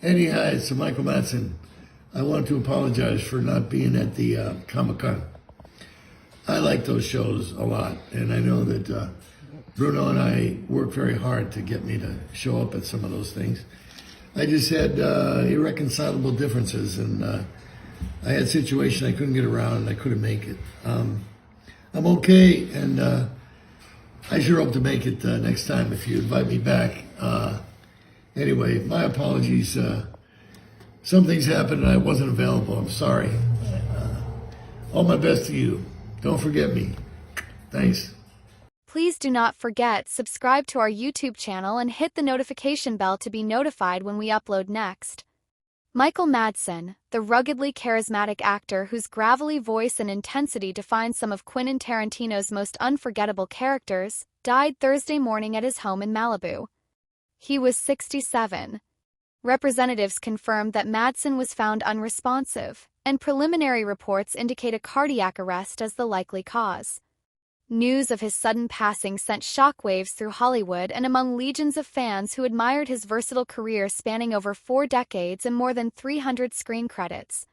Eddie, hi, it's Michael Madsen. I want to apologize for not being at the Comic-Con. I like those shows a lot, and I know that Bruno and I worked very hard to get me to show up at some of those things. I just had irreconcilable differences, and I had a situation I couldn't get around, and I couldn't make it. I'm okay, and I sure hope to make it next time if you invite me back. Anyway, my apologies. Some things happened and I wasn't available. I'm sorry. All my best to you. Don't forget me. Thanks. Please do not forget subscribe to our YouTube channel and hit the notification bell to be notified when we upload next. Michael Madsen, the ruggedly charismatic actor whose gravelly voice and intensity define some of Quentin Tarantino's most unforgettable characters, died Thursday morning at his home in Malibu. He was 67. Representatives confirmed that Madsen was found unresponsive, and preliminary reports indicate a cardiac arrest as the likely cause. News of his sudden passing sent shockwaves through Hollywood and among legions of fans who admired his versatile career spanning over 4 decades and more than 300 screen credits.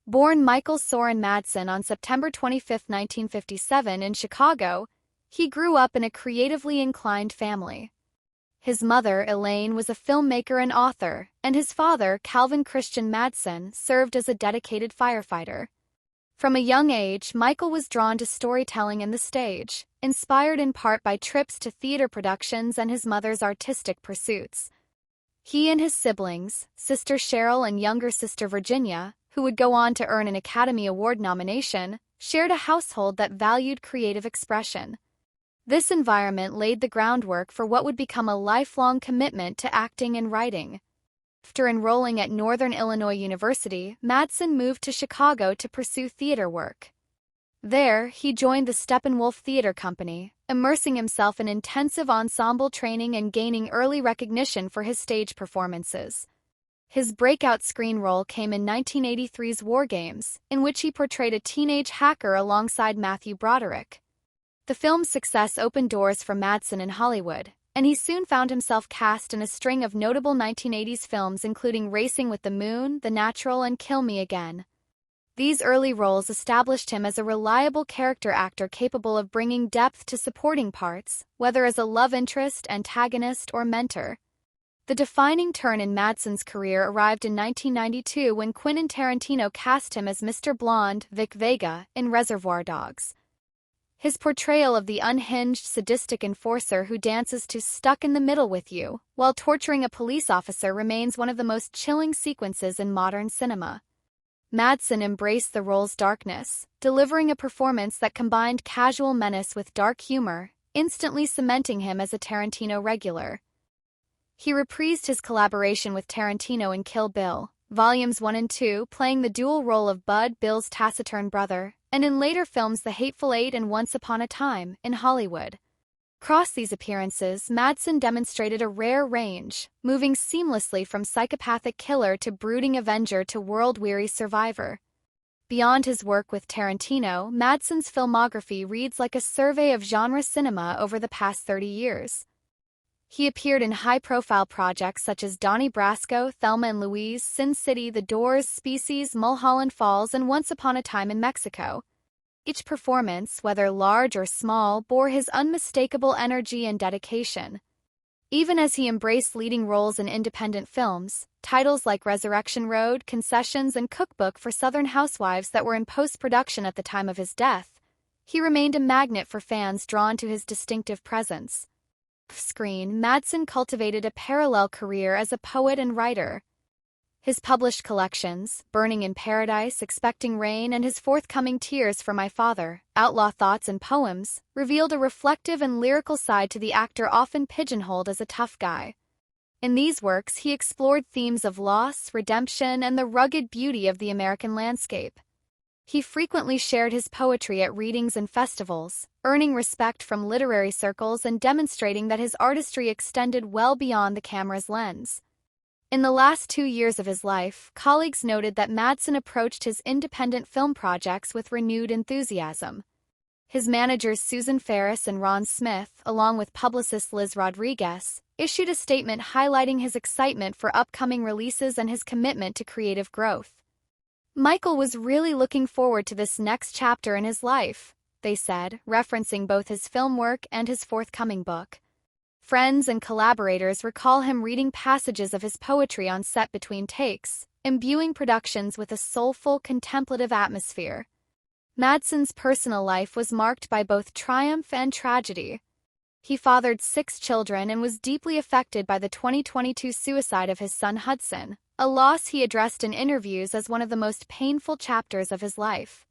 Born Michael Soren Madsen on September 25, 1957 in Chicago, he grew up in a creatively inclined family. His mother, Elaine, was a filmmaker and author, and his father, Calvin Christian Madsen, served as a dedicated firefighter. From a young age, Michael was drawn to storytelling and the stage, inspired in part by trips to theater productions and his mother's artistic pursuits. He and his siblings, sister Cheryl and younger sister Virginia, who would go on to earn an Academy Award nomination, shared a household that valued creative expression. This environment laid the groundwork for what would become a lifelong commitment to acting and writing. After enrolling at Northern Illinois University, Madsen moved to Chicago to pursue theater work. There, he joined the Steppenwolf Theater Company, immersing himself in intensive ensemble training and gaining early recognition for his stage performances. His breakout screen role came in 1983's War Games, in which he portrayed a teenage hacker alongside Matthew Broderick. The film's success opened doors for Madsen in Hollywood, and he soon found himself cast in a string of notable 1980s films including Racing with the Moon, The Natural, and Kill Me Again. These early roles established him as a reliable character actor capable of bringing depth to supporting parts, whether as a love interest, antagonist, or mentor. The defining turn in Madsen's career arrived in 1992 when Quentin Tarantino cast him as Mr. Blonde, Vic Vega, in Reservoir Dogs. His portrayal of the unhinged, sadistic enforcer who dances to "Stuck in the Middle with You" while torturing a police officer remains one of the most chilling sequences in modern cinema. Madsen embraced the role's darkness, delivering a performance that combined casual menace with dark humor, instantly cementing him as a Tarantino regular. He reprised his collaboration with Tarantino in Kill Bill, Volumes 1 and 2, playing the dual role of Bud, Bill's taciturn brother, and in later films The Hateful Eight and Once Upon a Time, in Hollywood. Across these appearances, Madsen demonstrated a rare range, moving seamlessly from psychopathic killer to brooding avenger to world-weary survivor. Beyond his work with Tarantino, Madsen's filmography reads like a survey of genre cinema over the past 30 years. He appeared in high-profile projects such as Donnie Brasco, Thelma and Louise, Sin City, The Doors, Species, Mulholland Falls, and Once Upon a Time in Mexico. Each performance, whether large or small, bore his unmistakable energy and dedication. Even as he embraced leading roles in independent films, titles like Resurrection Road, Concessions, and Cookbook for Southern Housewives that were in post-production at the time of his death, he remained a magnet for fans drawn to his distinctive presence. Off-screen, Madsen cultivated a parallel career as a poet and writer. His published collections, Burning in Paradise, Expecting Rain, and his forthcoming Tears for My Father, Outlaw Thoughts and Poems, revealed a reflective and lyrical side to the actor often pigeonholed as a tough guy. In these works, he explored themes of loss, redemption, and the rugged beauty of the American landscape. He frequently shared his poetry at readings and festivals, earning respect from literary circles and demonstrating that his artistry extended well beyond the camera's lens. In the last 2 years of his life, colleagues noted that Madsen approached his independent film projects with renewed enthusiasm. His managers Susan Ferris and Ron Smith, along with publicist Liz Rodriguez, issued a statement highlighting his excitement for upcoming releases and his commitment to creative growth. Michael was really looking forward to this next chapter in his life, they said, referencing both his film work and his forthcoming book. Friends and collaborators recall him reading passages of his poetry on set between takes, imbuing productions with a soulful, contemplative atmosphere. Madsen's personal life was marked by both triumph and tragedy. He fathered 6 children and was deeply affected by the 2022 suicide of his son Hudson, a loss he addressed in interviews as one of the most painful chapters of his life.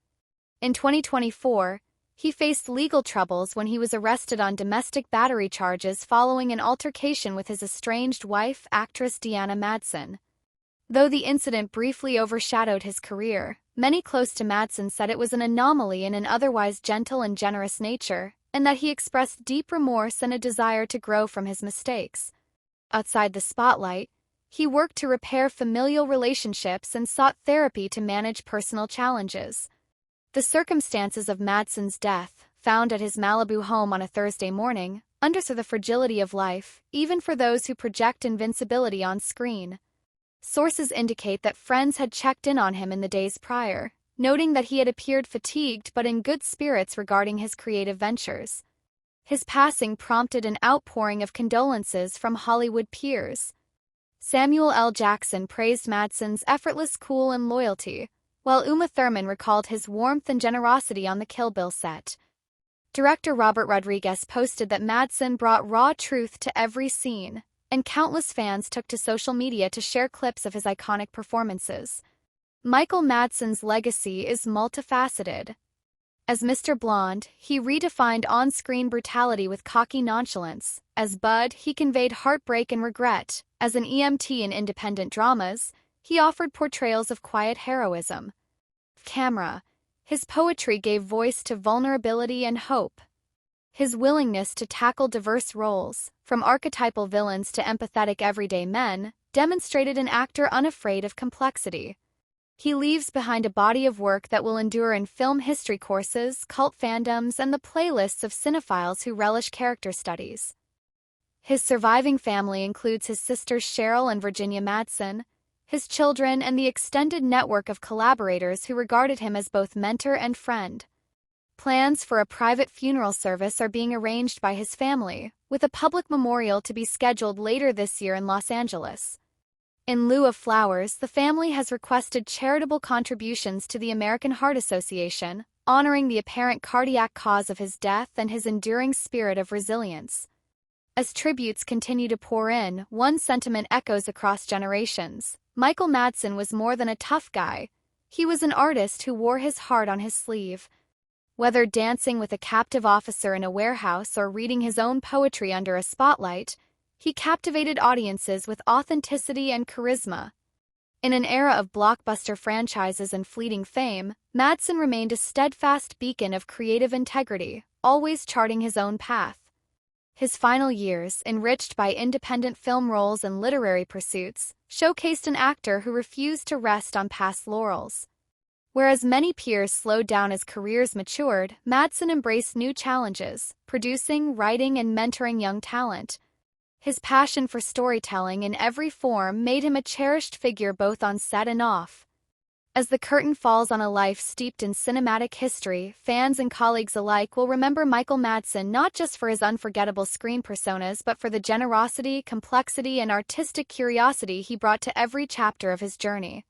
In 2024, he faced legal troubles when he was arrested on domestic battery charges following an altercation with his estranged wife, actress Deanna Madsen. Though the incident briefly overshadowed his career, many close to Madsen said it was an anomaly in an otherwise gentle and generous nature, and that he expressed deep remorse and a desire to grow from his mistakes. Outside the spotlight, he worked to repair familial relationships and sought therapy to manage personal challenges. The circumstances of Madsen's death, found at his Malibu home on a Thursday morning, underscore the fragility of life, even for those who project invincibility on screen. Sources indicate that friends had checked in on him in the days prior, noting that he had appeared fatigued but in good spirits regarding his creative ventures. His passing prompted an outpouring of condolences from Hollywood peers. Samuel L. Jackson praised Madsen's effortless cool and loyalty, while Uma Thurman recalled his warmth and generosity on the Kill Bill set. Director Robert Rodriguez posted that Madsen brought raw truth to every scene, and countless fans took to social media to share clips of his iconic performances. Michael Madsen's legacy is multifaceted. As Mr. Blonde, he redefined on-screen brutality with cocky nonchalance. As Bud, he conveyed heartbreak and regret. As an EMT in independent dramas, he offered portrayals of quiet heroism. Camera, his poetry gave voice to vulnerability and hope. His willingness to tackle diverse roles, from archetypal villains to empathetic everyday men, demonstrated an actor unafraid of complexity. He leaves behind a body of work that will endure in film history courses, cult fandoms, and the playlists of cinephiles who relish character studies. His surviving family includes his sisters Cheryl and Virginia Madsen, his children, and the extended network of collaborators who regarded him as both mentor and friend. Plans for a private funeral service are being arranged by his family, with a public memorial to be scheduled later this year in Los Angeles. In lieu of flowers, the family has requested charitable contributions to the American Heart Association, honoring the apparent cardiac cause of his death and his enduring spirit of resilience. As tributes continue to pour in, one sentiment echoes across generations. Michael Madsen was more than a tough guy. He was an artist who wore his heart on his sleeve. Whether dancing with a captive officer in a warehouse or reading his own poetry under a spotlight, he captivated audiences with authenticity and charisma. In an era of blockbuster franchises and fleeting fame, Madsen remained a steadfast beacon of creative integrity, always charting his own path. His final years, enriched by independent film roles and literary pursuits, showcased an actor who refused to rest on past laurels. Whereas many peers slowed down as careers matured, Madsen embraced new challenges, producing, writing, and mentoring young talent. His passion for storytelling in every form made him a cherished figure both on set and off. As the curtain falls on a life steeped in cinematic history, fans and colleagues alike will remember Michael Madsen not just for his unforgettable screen personas but for the generosity, complexity, and artistic curiosity he brought to every chapter of his journey.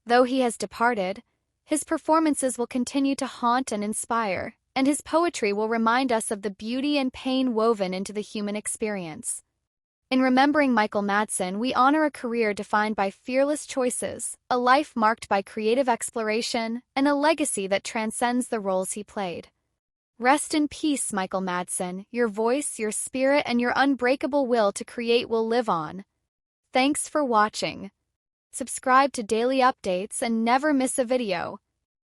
Though he has departed, his performances will continue to haunt and inspire, and his poetry will remind us of the beauty and pain woven into the human experience. In remembering Michael Madsen, we honor a career defined by fearless choices, a life marked by creative exploration, and a legacy that transcends the roles he played. Rest in peace, Michael Madsen. Your voice, your spirit, and your unbreakable will to create will live on. Thanks for watching. Subscribe to daily updates and never miss a video.